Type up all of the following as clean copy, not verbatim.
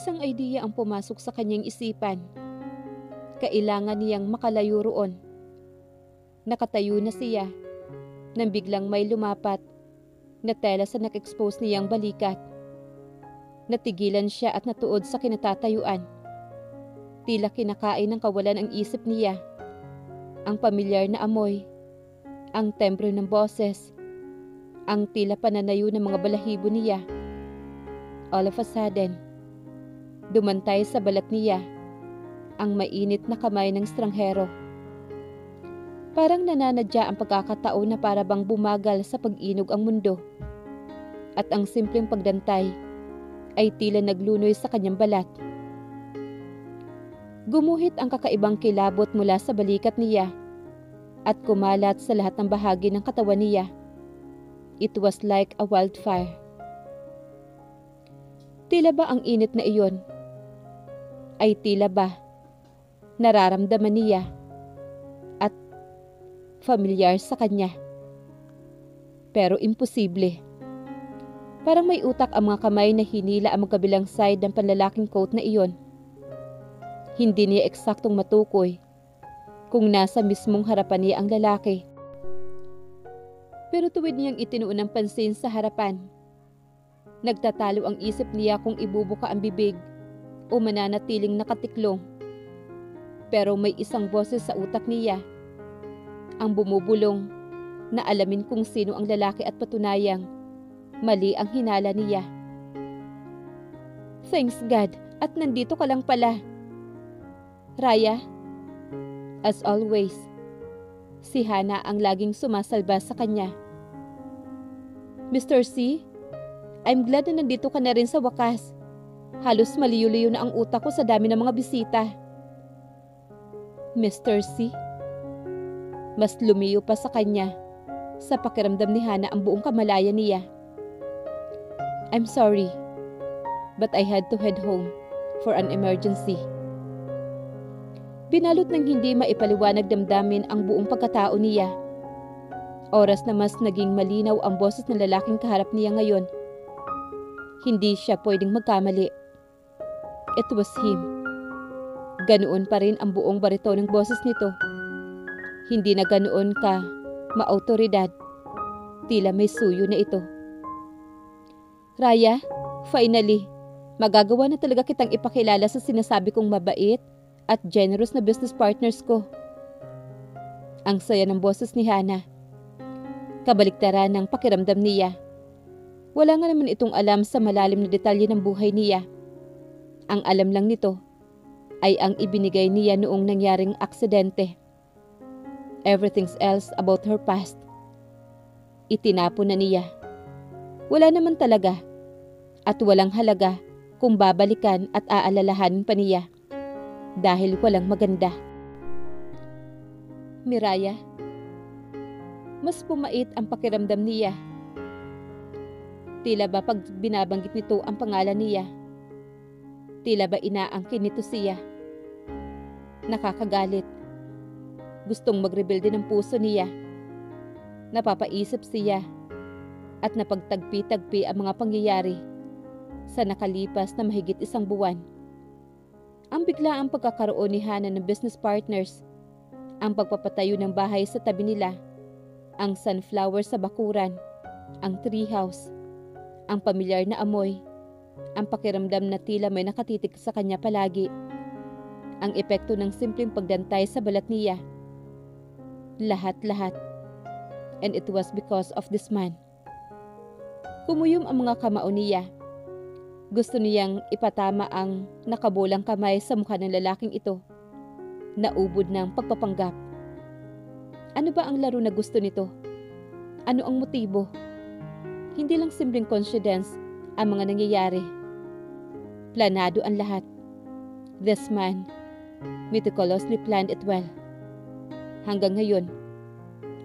Isang idea ang pumasok sa kanyang isipan. Kailangan niyang makalayo roon. Nakatayo na siya nang biglang may lumapat na tela sa nak-expose niyang balikat. Natigilan siya at natuod sa kinatatayuan. Tila kinakain ng kawalan ang isip niya. Ang pamilyar na amoy, ang tembro ng boses, ang tila pananayo ng mga balahibo niya. All of a sudden, dumantay sa balat niya ang mainit na kamay ng estranghero. Parang nananadya ang pagkakataon na para bang bumagal sa pag-inog ang mundo. At ang simpleng pagdantay ay tila naglunoy sa kanyang balat. Gumuhit ang kakaibang kilabot mula sa balikat niya at kumalat sa lahat ng bahagi ng katawan niya. It was like a wildfire. Tila ba ang init na iyon ay tila ba nararamdaman niya at familiar sa kanya? Pero imposible. Parang may utak ang mga kamay na hinila ang magkabilang side ng panlalaking coat na iyon. Hindi niya eksaktong matukoy kung nasa mismong harapan niya ang lalaki. Pero tuwid niyang itinuon ng pansin sa harapan. Nagtatalo ang isip niya kung ibubuka ang bibig o mananatiling nakatiklong. Pero may isang boses sa utak niya ang bumubulong na alamin kung sino ang lalaki at patunayang mali ang hinala niya. Thanks God at nandito ka lang pala. Raya, as always, si Hana ang laging sumasalba sa kanya. Mr. C, I'm glad na nandito ka na rin sa wakas. Halos maliyo-liyo na ang utak ko sa dami ng mga bisita. Mr. C? Mas lumiyo pa sa kanya sa pakiramdam ni Hana ang buong kamalayan niya. I'm sorry, but I had to head home for an emergency. Binalot ng hindi maipaliwanag damdamin ang buong pagkatao niya. Oras na mas naging malinaw ang boses ng lalaking kaharap niya ngayon. Hindi siya pwedeng magkamali. It was him. Ganoon pa rin ang buong barito ng boses nito. Hindi na ganoon ka maautoridad. Tila may suyo na ito. Raya, finally, magagawa na talaga kitang ipakilala sa sinasabi kong mabait at generous na business partners ko. Ang saya ng boses ni Hana. Kabaliktaran ng pakiramdam niya. Wala nga naman itong alam sa malalim na detalye ng buhay niya. Ang alam lang nito ay ang ibinigay niya noong nangyaring aksidente. Everything else about her past, itinapon na niya. Wala naman talaga at walang halaga kung babalikan at aalalahanin pa niya dahil walang maganda. Miraya, mas pumait ang pakiramdam niya. Tila ba pag binabanggit nito ang pangalan niya, tila ba inaangkin nito siya. Nakakagalit. Gustong mag-rebelde ng puso niya. Napapaisip siya at napagtagpi-tagpi ang mga pangyayari sa nakalipas na mahigit 1 buwan. Ang biglaang pagkakaroon ni Hana ng business partners, ang pagpapatayo ng bahay sa tabi nila, ang sunflower sa bakuran, ang treehouse, ang pamilyar na amoy, ang pakiramdam na tila may nakatitik sa kanya palagi, ang epekto ng simpleng pagdantay sa balat niya. Lahat-lahat. And it was because of this man. Kumuyom ang mga kamao niya. Gusto niyang ipatama ang nakabulang kamay sa mukha ng lalaking ito. Naubod ng pagpapanggap. Ano ba ang laro na gusto nito? Ano ang motibo? Hindi lang simpleng coincidence ang mga nangyayari. Planado ang lahat. This man meticulously planned it well. Hanggang ngayon,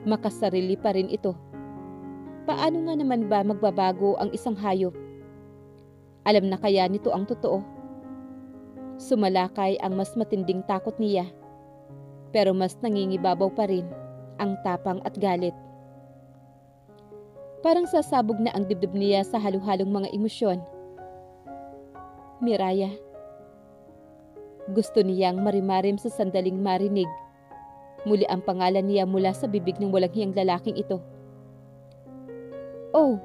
makasarili pa rin ito. Paano nga naman ba magbabago ang isang hayop? Alam na kaya nito ang totoo. Sumalakay ang mas matinding takot niya, pero mas nangingibabaw pa rin ang tapang at galit. Parang sasabog na ang dibdib niya sa halo-halong mga emosyon. Miraya, Gusto niyang marimarim sa sandaling marinig muli ang pangalan niya mula sa bibig ng walang hiyang lalaking ito. "Oh,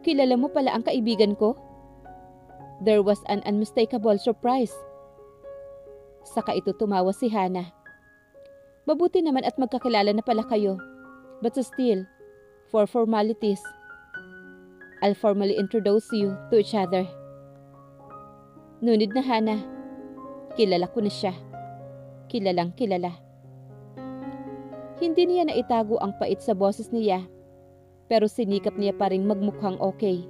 kilala mo pala ang kaibigan ko?" There was an unmistakable surprise. Saka ito tumawa si Hana. "Mabuti naman at magkakilala na pala kayo. But still, for formalities, I'll formally introduce you to each other." "Nunid na, Hana. Kilala ko na siya. Kilalang kilala." Hindi niya naitago ang pait sa boses niya, pero sinikap niya pa ring magmukhang okay.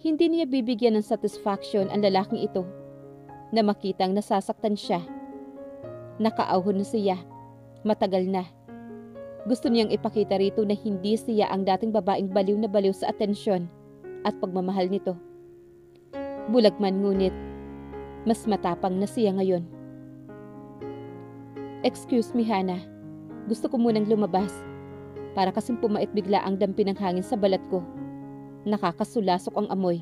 Hindi niya bibigyan ng satisfaction ang lalaking ito na makitang nasasaktan siya. Nakaahon na siya. Matagal na. Gusto niyang ipakita rito na hindi siya ang dating babaeng baliw na baliw sa atensyon at pagmamahal nito. Bulag man ngunit, mas matapang na siya ngayon. "Excuse me, Hana. Gusto ko munang lumabas. Para kasing pumait bigla ang dampi ng hangin sa balat ko. Nakakasulasok ang amoy.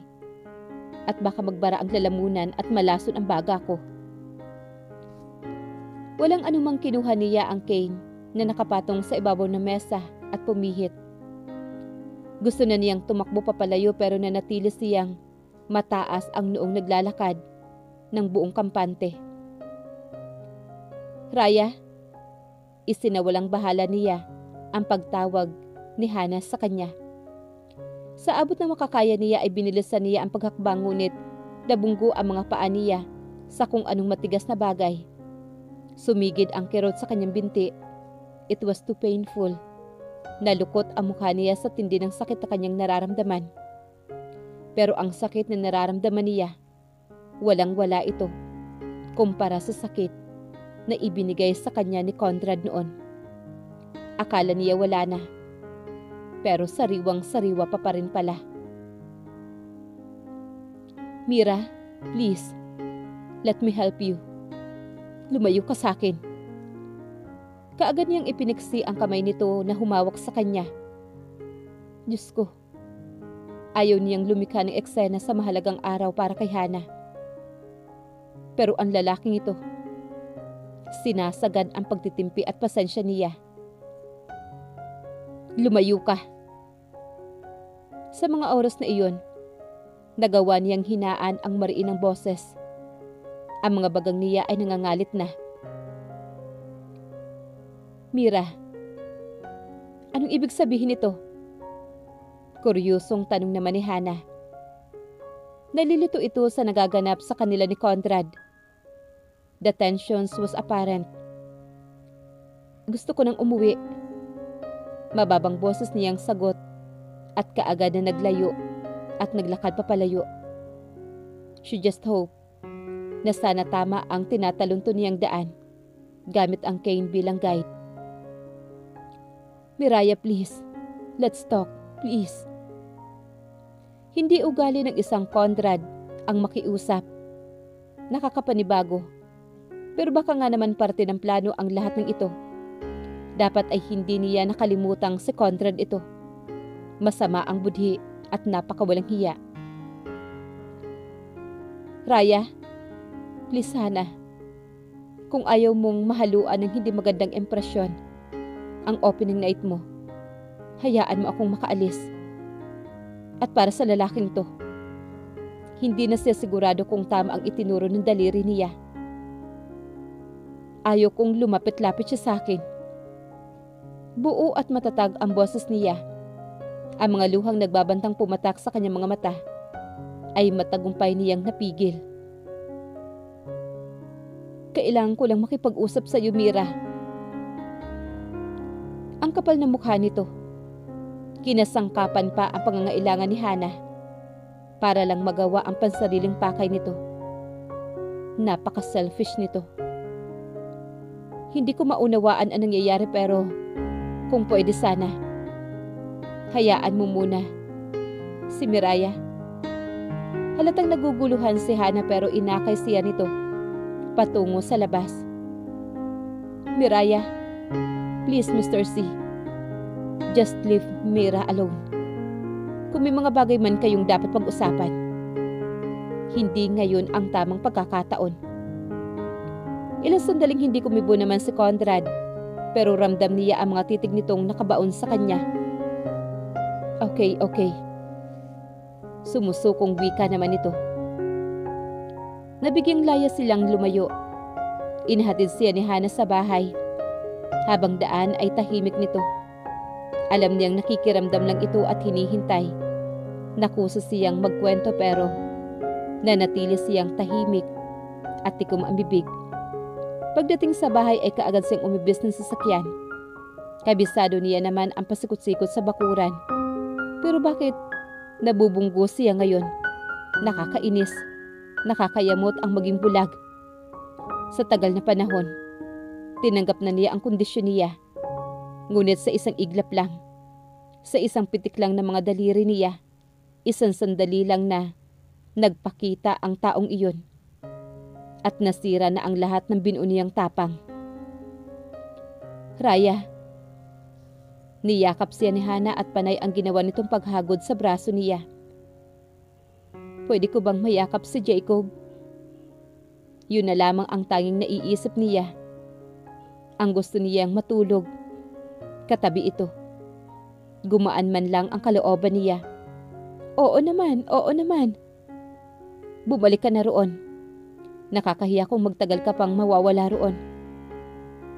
At baka magbara ang lalamunan at malason ang baga ko." Walang anumang kinuha niya ang cane na nakapatong sa ibabaw ng mesa at pumihit. Gusto na niyang tumakbo papalayo pero nanatili siyang mataas ang noong naglalakad ng buong kampante. "Raya," isinawalang bahala niya ang pagtawag ni Hana sa kanya. Sa abot ng makakaya niya ay binilisan niya ang paghakbang ngunit nabunggo ang mga paa niya sa kung anong matigas na bagay. Sumigid ang kirot sa kanyang binti. It was too painful. Nalukot ang mukha niya sa tindi ng sakit na kanyang nararamdaman. Pero ang sakit na nararamdaman niya, walang-wala ito kumpara sa sakit na ibinigay sa kanya ni Conrad noon. Akala niya wala na, pero sariwang-sariwa pa rin pala. "Mira, please, let me help you. Lumayo ka sa akin." Kaagad niyang ipiniksi ang kamay nito na humawak sa kanya. Diyos ko, ayaw niyang lumikha ng eksena sa mahalagang araw para kay Hana. Pero ang lalaking ito, sinasagad ang pagtitimpi at pasensya niya. "Lumayo ka." Sa mga oras na iyon, nagawa niyang hinaan ang mariinang boses. Ang mga bagang niya ay nangangalit na. "Mira, anong ibig sabihin nito?" Kuryusong tanong naman ni Hana. Nalilito ito sa nagaganap sa kanila ni Conrad. The tensions was apparent. "Gusto ko nang umuwi." Mababang boses niyang sagot at kaagad na naglayo at naglakad papalayo. She just hoped na sana tama ang tinatalunto niyang daan gamit ang cane bilang guide. "Miraya, please. Let's talk, please." Hindi ugali ng isang Conrad ang makiusap. Nakakapanibago. Pero baka nga naman parte ng plano ang lahat ng ito. Dapat ay hindi niya nakalimutang si Conrad ito. Masama ang budhi at napakawalang hiya. "Raya, please Hana. Kung ayaw mong mahaluan ng hindi magandang impresyon ang opening night mo, hayaan mo akong makaalis. At para sa lalaking to, hindi na siya sigurado kung tama ang itinuro ng daliri niya. Ayaw kong lumapit-lapit siya sa akin." Buo at matatag ang boses niya. Ang mga luhang nagbabantang pumatak sa kanyang mga mata ay matagumpay niyang napigil. "Kailangan ko lang makipag-usap sa iyo, Mira." Ang kapal na mukha nito. Kinasangkapan pa ang pangangailangan ni Hana para lang magawa ang pansariling pakay nito. Napaka-selfish nito. Hindi ko maunawaan ang nangyayari pero kung pwede sana, hayaan mo muna si Miraya. Halatang naguguluhan si Hana pero inakay siya nito patungo sa labas. "Miraya, please Mr. C. Just leave Mira alone. Kung may mga bagay man kayong dapat pag-usapan, hindi ngayon ang tamang pagkakataon." Ilang sandaling hindi kumibo naman si Conrad, pero ramdam niya ang mga titig nitong nakabaon sa kanya. Okay. Sumusukong wika naman ito. Nabigyang laya silang lumayo. Inahatid siya ni Hana sa bahay. Habang daan ay tahimik nito. Alam niyang nakikiramdam lang ito at hinihintay. Nakusa siyang magkwento pero nanatili siyang tahimik at tikom ang bibig. Pagdating sa bahay ay kaagad siyang umibis ng sasakyan. Kabisado niya naman ang pasikot-sikot sa bakuran. Pero bakit nabubunggo siya ngayon? Nakakainis. Nakakayamot ang maging bulag. Sa tagal na panahon, tinanggap na niya ang kondisyon niya. Ngunit sa isang iglap lang, sa isang pitik lang ng mga daliri niya, isang sandali lang na nagpakita ang taong iyon. At nasira na ang lahat ng binuo niyang tapang. Raya. Niyakap siya ni Hana at panay ang ginawa nitong paghagod sa braso niya. Pwede ko bang mayakap si Jacob? Yun na lamang ang tanging naiisip niya. Ang gusto niyang matulog. Katabi ito. Gumaan man lang ang kalooban niya. Oo naman. Bumalik ka na roon. Nakakahiya kung magtagal ka pang mawawala roon.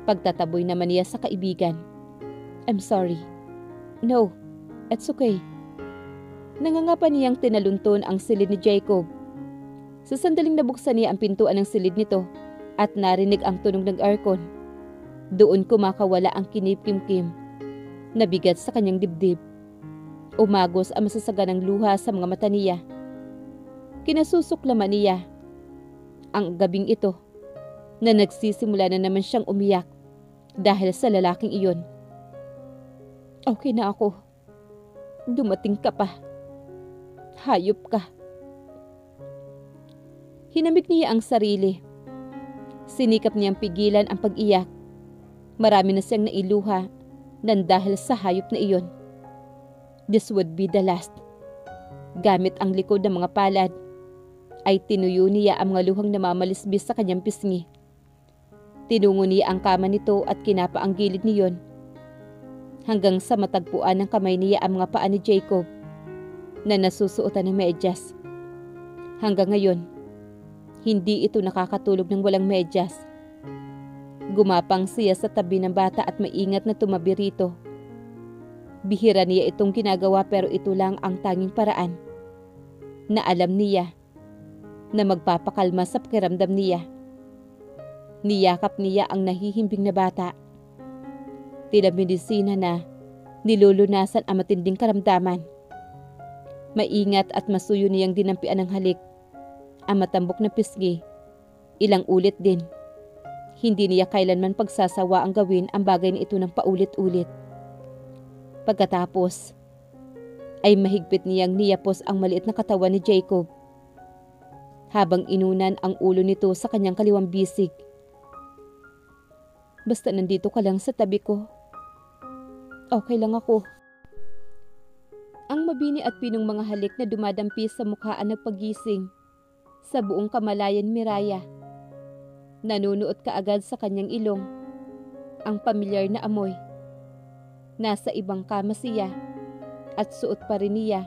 Pagtataboy naman niya sa kaibigan. I'm sorry. No, it's okay. Nangangapa niyang tinalunton ang silid ni Jacob. Sa sandaling nabuksan niya ang pintuan ng silid nito at narinig ang tunog ng aircon. Doon kumakawala ang kinip-kim-kim na bigat sa kanyang dibdib. Umagos ang masasaganang luha sa mga mata niya. Kinasusuklaman niya ang gabing ito na nagsisimula na naman siyang umiyak dahil sa lalaking iyon. Okay na ako. Dumating ka pa. Hayop ka. Hinamig niya ang sarili. Sinikap niyang pigilan ang pag-iyak. Marami na siyang nailuha nang dahil sa hayop na iyon. This would be the last. Gamit ang likod ng mga palad, ay tinuyo niya ang mga luhang namamalisbis sa kanyang pisngi. Tinungo niya ang kama nito at kinapa ang gilid niyon. Hanggang sa matagpuan ng kamay niya ang mga paa ni Jacob na nasusuotan ng medyas. Hanggang ngayon, hindi ito nakakatulog ng walang medyas. Gumapang siya sa tabi ng bata at maingat na tumabi rito. Bihira niya itong ginagawa pero ito lang ang tanging paraan na alam niya na magpapakalma sa pakiramdam niya. Niyakap niya ang nahihimbing na bata. Tila medisina na nilulunasan ang matinding karamdaman. Maingat at masuyo niyang dinampian ng halik ang matambok na pisngi. Ilang ulit din. Hindi niya kailanman pagsasawa ang gawin ang bagay na ito ng paulit-ulit. Pagkatapos, ay mahigpit niyang niyapos ang maliit na katawan ni Jacob habang inunan ang ulo nito sa kanyang kaliwang bisig. Basta nandito ka lang sa tabi ko. Okay lang ako. Ang mabini at pinong mga halik na dumadampi sa mukha ang nagpagising sa buong kamalayan Miraya. Nanunuot kaagad sa kanyang ilong ang pamilyar na amoy. Nasa ibang kama siya at suot pa rin niya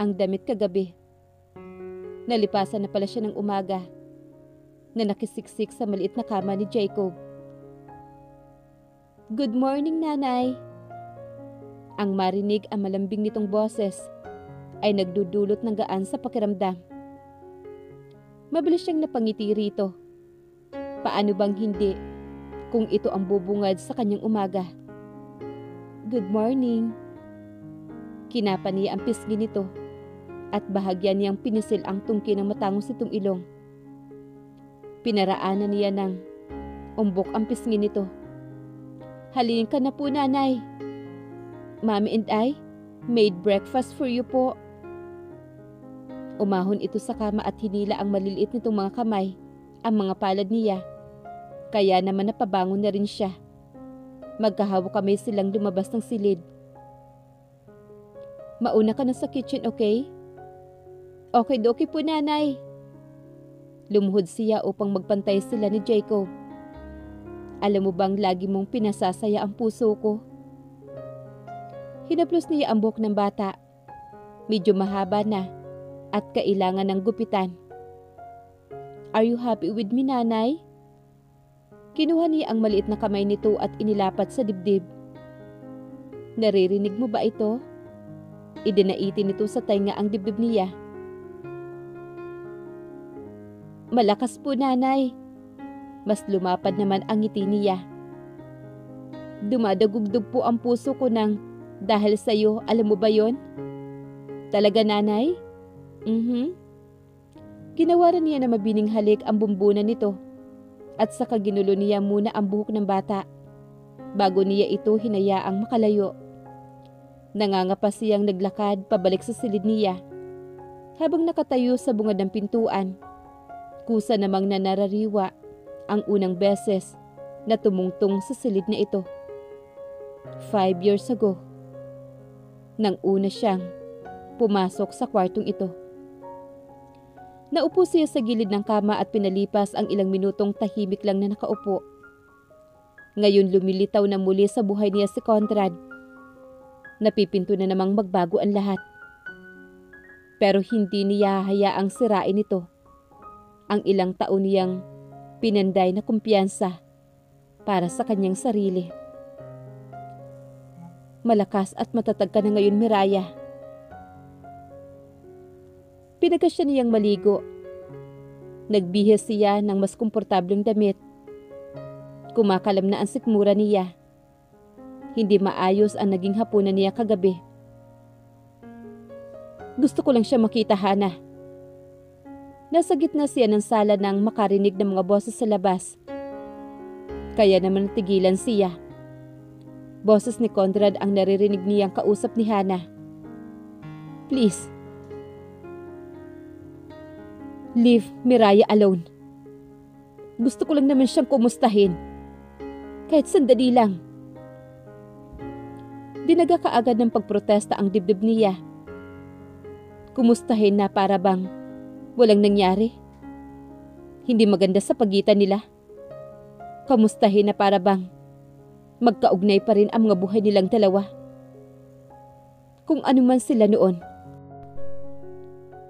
ang damit kagabi. Nalipasan na pala siya ng umaga na nakisiksik sa maliit na kama ni Jacob. Good morning, nanay. Ang marinig ang malambing nitong boses ay nagdudulot ng gaan sa pakiramdam. Mabilis siyang napangiti rito. Paano bang hindi kung ito ang bubungad sa kanyang umaga? Good morning. Kinapa niya ang pisngi nito at bahagyan niyang pinisil ang tungki ng matangos nitong ilong. Pinaraanan niya ng umbok ang pisngi nito. Halin ka na po, nanay. Mommy and I made breakfast for you po. Umahon ito sa kama at hinila ang maliliit nitong mga kamay, ang mga palad niya. Kaya naman napabangon na rin siya. Magkahawak kamay silang lumabas ng silid. Mauna ka na sa kitchen, okay? Okay po, nanay. Lumuhod siya upang magpantay sila ni Jacob Alam mo bang lagi mong pinasasaya ang puso ko? Hinaplos niya ang buhok ng bata. Medyo mahaba na at kailangan ng gupitan. Are you happy with me, nanay? Kinuha niya ang maliit na kamay nito at inilapat sa dibdib. Naririnig mo ba ito? Idinaitin nito sa tainga ang dibdib niya. Malakas po, nanay. Mas lumapad naman ang ngiti niya. Dumadagugdog po ang puso ko dahil sa'yo, alam mo ba yon? Talaga, nanay? Ginawaran niya na mabining halik ang bumbunan nito at saka ginulo niya muna ang buhok ng bata bago niya ito hinayaang makalayo. Nangangapa siyang naglakad pabalik sa silid niya habang nakatayo sa bungad ng pintuan. Kusa namang nanarariwa ang unang beses na tumungtong sa silid na ito. 5 years ago, nang una siyang pumasok sa kwartong ito. Naupo siya sa gilid ng kama at pinalipas ang ilang minutong tahimik lang na nakaupo. Ngayon lumilitaw na muli sa buhay niya si Conrad. Napipinto na namang magbago ang lahat. Pero hindi niya hayaang sirain ito ang ilang taon niyang pinanday na kumpiyansa para sa kanyang sarili. Malakas at matatag ka na ngayon, Miraya. Pinagasya niyang maligo. Nagbihis siya ng mas komportableng damit. Kumakalam na ang sikmura niya. Hindi maayos ang naging hapunan niya kagabi. Gusto ko lang siya makita, Hana. Nasa gitna siya ng sala nang makarinig ng mga boses sa labas. Kaya naman natigilan siya. Boses ni Conrad ang naririnig niyang kausap ni Hana. Please, leave Miraya alone. Gusto ko lang naman siyang kumustahin. Kahit sandali lang. Dinaga kaagad ng pagprotesta ang dibdib niya. Kumustahin na para bang walang nangyari. Hindi maganda sa pagitan nila. Kamustahin na para bang magkaugnay pa rin ang mga buhay nilang dalawa. Kung ano man sila noon,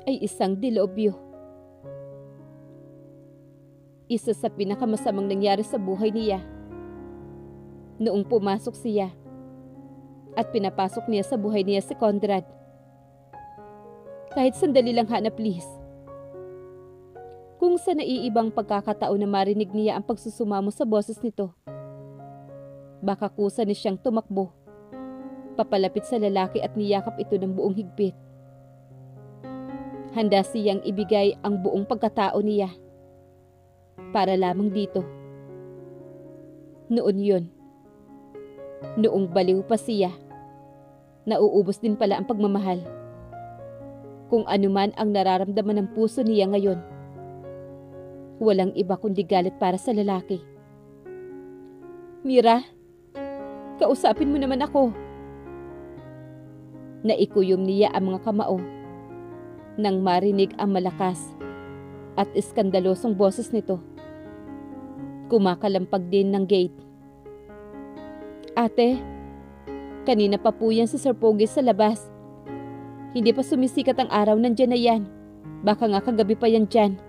ay isang dilobyo. Isa sa pinakamasamang nangyari sa buhay niya. Noong pumasok siya at pinapasok niya sa buhay niya si Conrad. Kahit sandali lang, Hana, please. Kung sa naiibang pagkakataon na marinig niya ang pagsusumamo sa boses nito, baka kusa ni siyang tumakbo, papalapit sa lalaki at niyakap ito ng buong higpit. Handa siyang ibigay ang buong pagkatao niya para lamang dito. Noon yun, noong baliw pa siya, nauubos din pala ang pagmamahal. Kung anuman ang nararamdaman ng puso niya ngayon, walang iba kundi galit para sa lalaki. Mira, kausapin mo naman ako. Naikuyom niya ang mga kamao nang marinig ang malakas at iskandalosong boses nito. Kumakalampag din ng gate. Ate, kanina pa po yan si Sir Pogi sa labas. Hindi pa sumisikat ang araw, nandyan na yan. Baka nga kagabi pa yan dyan.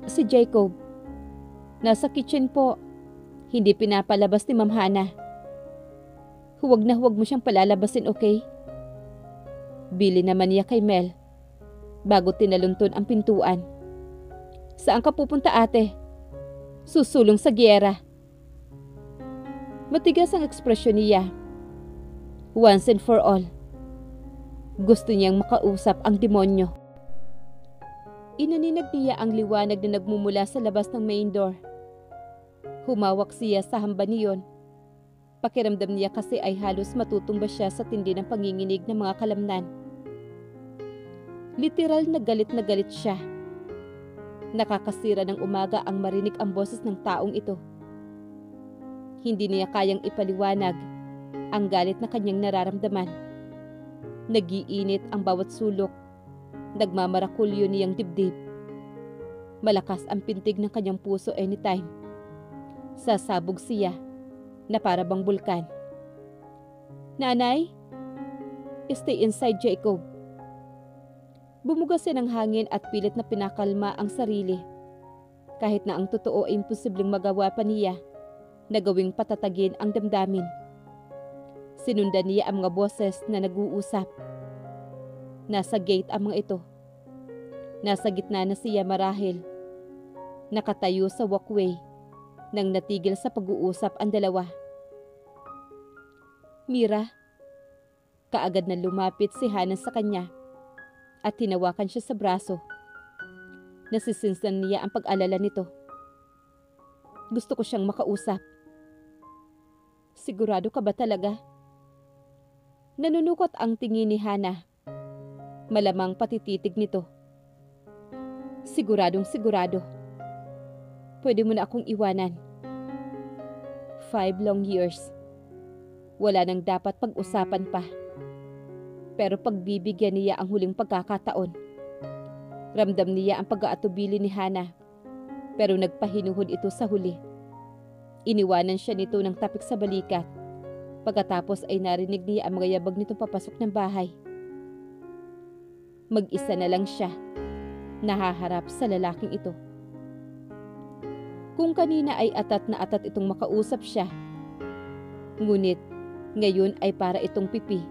Si Jacob, nasa kitchen po. Hindi pinapalabas ni Ma'am Hana. Huwag na huwag mo siyang palalabasin, okay? Bili naman niya kay Mel bago tinalunton ang pintuan. Saan ka pupunta, ate? Susulong sa giyera. Matigas ang ekspresyon niya. Once and for all, gusto niyang makausap ang demonyo. Inaninag niya ang liwanag na nagmumula sa labas ng main door. Humawak siya sa hamba niyon. Pakiramdam niya kasi ay halos matutumba siya sa tindi ng panginginig ng mga kalamnan. Literal na galit siya. Nakakasira ng umaga ang marinig ang boses ng taong ito. Hindi niya kayang ipaliwanag ang galit na kanyang nararamdaman. Nagiinit ang bawat sulok. Nagmamarakulyo niyang dibdib. Malakas ang pintig ng kanyang puso anytime Sasabog siya na para bang bulkan. "Nanay, stay inside, Jacob." Bumuga siya ng hangin at pilit na pinakalma ang sarili. Kahit na ang totoo ay imposibleng magawa pa niya na gawing patatagin ang damdamin. Sinundan niya ang mga boses na nag-uusap. Nasa gate ang mga ito. Nasa gitna na siya marahil. Nakatayo sa walkway nang natigil sa pag-uusap ang dalawa. "Mira." Kaagad na lumapit si Hana sa kanya at tinawakan siya sa braso. Nasisinsan niya ang pag-alala nito. "Gusto ko siyang makausap." "Sigurado ka ba talaga?" Nanunukot ang tingin ni Hana. Malamang patititig nito. "Siguradong sigurado. Pwede mo na akong iwanan. 5 long years. Wala nang dapat pag-usapan pa. Pero pagbibigyan niya ang huling pagkakataon. Ramdam niya ang pag-aatubili ni Hana, pero nagpahinuhod ito sa huli. Iniwanan siya nito ng tapik sa balikat. Pagkatapos ay narinig niya ang mga yabag nito papasok ng bahay. Mag-isa na lang siya, nahaharap sa lalaking ito. Kung kanina ay atat na atat itong makausap siya, ngunit ngayon ay para itong pipi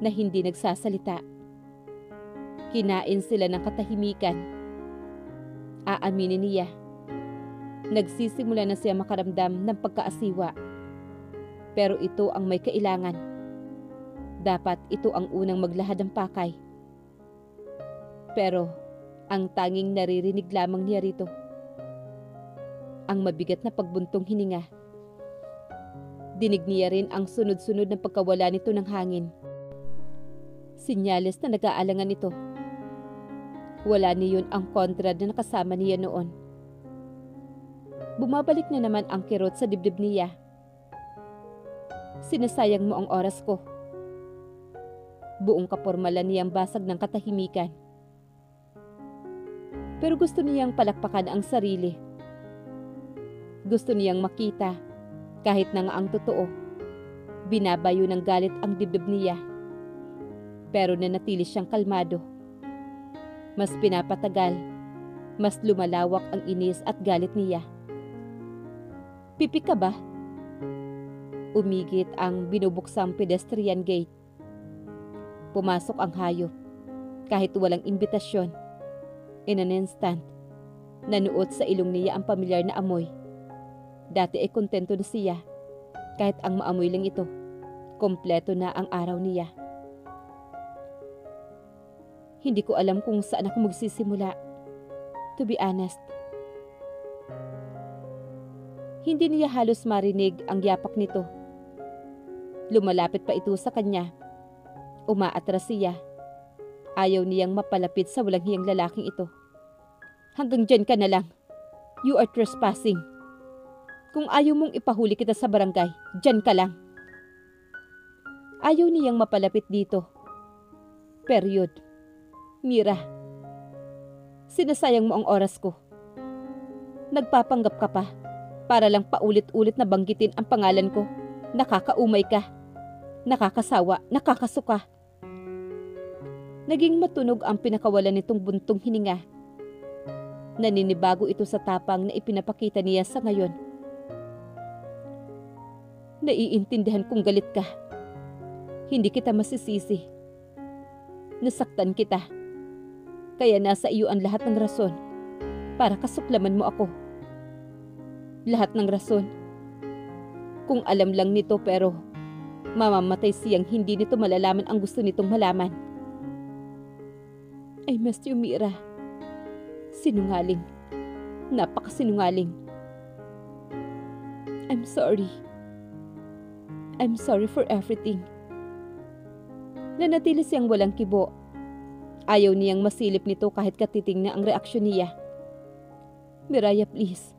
na hindi nagsasalita. Kinain sila ng katahimikan. Aaminin niya. Nagsisimula na siya makaramdam ng pagkaasiwa. Pero ito ang may kailangan. Dapat ito ang unang maglahad ng pakay. Pero ang tanging naririnig lamang niya rito, ang mabigat na pagbuntong hininga. Dinig niya rin ang sunod-sunod na pagkawala nito ng hangin. Sinyales na nag-aalangan ito. Wala niyon ang kontrad na nakasama niya noon. Bumabalik na naman ang kirot sa dibdib niya. "Sinasayang mo ang oras ko." Buong kapormalan niyang basag ng katahimikan. Pero gusto niyang palakpakan ang sarili. Gusto niyang makita, kahit na nga ang totoo, binabayo ng galit ang dibdib niya. Pero nanatili siyang kalmado. Mas pinapatagal, mas lumalawak ang inis at galit niya. "Pipi ka ba?" Umigit ang binubuksang pedestrian gate. Pumasok ang hayop, kahit walang imbitasyon. In an instant, nanuot sa ilong niya ang pamilyar na amoy. Dati ay kontento na siya, kahit ang maamoy lang ito, kompleto na ang araw niya. Hindi ko alam kung saan ako magsisimula, to be honest. Hindi niya halos marinig ang yapak nito. Lumalapit pa ito sa kanya. Umaatras siya. Ayaw niyang mapalapit sa walang hiyang lalaking ito. "Hanggang dyan ka na lang. You are trespassing. Kung ayaw mong ipahuli kita sa barangay, dyan ka lang." Ayaw niyang mapalapit dito. Period. "Mira, sinasayang mo ang oras ko. Nagpapanggap ka pa para lang paulit-ulit na banggitin ang pangalan ko. Nakakaumay ka. Nakakasawa, nakakasuka." Naging matunog ang pinakawalan nitong buntong hininga. Naninibago ito sa tapang na ipinapakita niya sa ngayon. "Naiintindihan kong galit ka. Hindi kita masisisi. Nasaktan kita. Kaya nasa iyo ang lahat ng rason para kasuklaman mo ako. Lahat ng rason. Kung alam lang nito pero mamamatay siyang hindi nito malalaman ang gusto nitong malaman. I missed you, Mira. Sinungaling. Napakasinungaling. I'm sorry. I'm sorry for everything." Nanatili siyang walang kibo. Ayaw niyang masilip nito kahit katiting na ang reaksyon niya. "Miraya, please.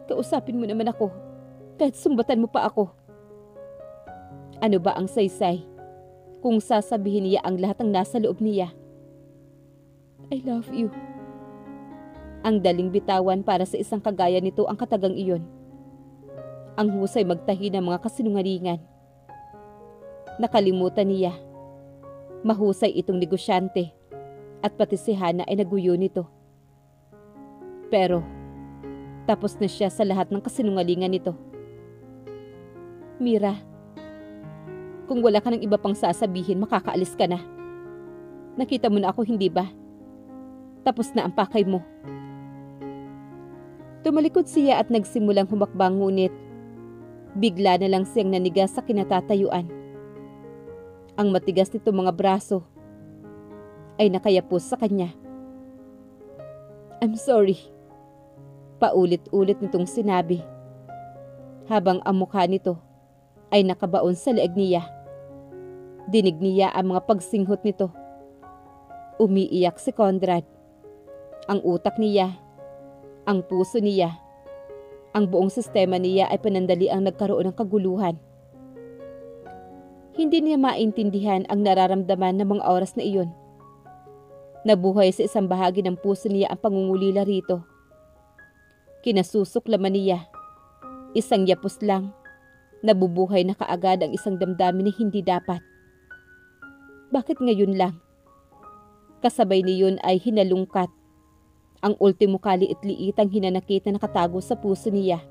Kausapin mo naman ako. Kahit sumbatan mo pa ako." Ano ba ang saysay kung sasabihin niya ang lahat ng nasa loob niya? "I love you." Ang daling bitawan para sa isang kagaya nito ang katagang iyon. Ang husay magtahi ng mga kasinungalingan. Nakalimutan niya. Mahusay itong negosyante at pati si Hana ay naguyo nito. Pero tapos na siya sa lahat ng kasinungalingan nito. Mira, kung wala ka ng iba pang sasabihin, makakaalis ka na. Nakita mo na ako, hindi ba? Tapos na ang pakay mo. Tumalikod siya at nagsimulang humakbang, ngunit bigla na lang siyang nanigas sa kinatatayuan. Ang matigas nito mga braso ay nakayapos sa kanya. I'm sorry. Paulit-ulit nitong sinabi, habang ang mukha nito ay nakabaon sa leeg niya. Dinig niya ang mga pagsinghot nito. Umiiyak si Conrad. Ang utak niya, ang puso niya, ang buong sistema niya ay panandali ang nagkaroon ng kaguluhan. Hindi niya maintindihan ang nararamdaman ng mga oras na iyon. Nabuhay sa isang bahagi ng puso niya ang pangungulila rito. Kinasusuklaman niya. Isang yapos lang. Nabubuhay na kaagad ang isang damdamin na hindi dapat. Bakit ngayon lang? Kasabay niyon ay hinalungkat. Ang ultimo kaliit-liitang hinanakit na nakatago sa puso niya.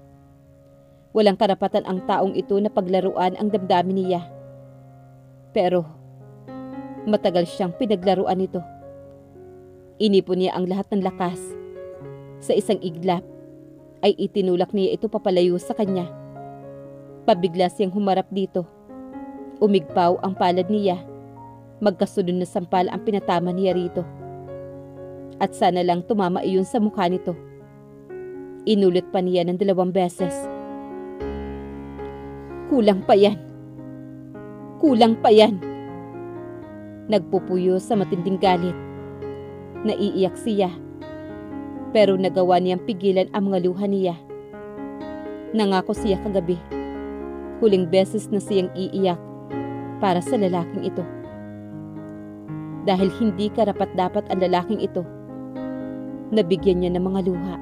Walang karapatan ang taong ito na paglaruan ang damdamin niya. Pero matagal siyang pinaglaruan ito. Inipon niya ang lahat ng lakas. Sa isang iglap ay itinulak niya ito papalayo sa kanya. Pabigla siyang humarap dito. Umigpaw ang palad niya. Magkasunod na sampal ang pinatama niya rito. At sana lang tumama iyon sa mukha nito. Inulit pa niya ng 2 beses. Kulang pa yan. Kulang pa yan. Nagpupuyo sa matinding galit. Naiiyak siya. Pero nagawa niyang pigilan ang mga luha niya. Nangako siya kagabi. Huling beses na siyang iiyak para sa lalaking ito. Dahil hindi karapat-dapat ang lalaking ito. Nabigyan niya ng mga luha.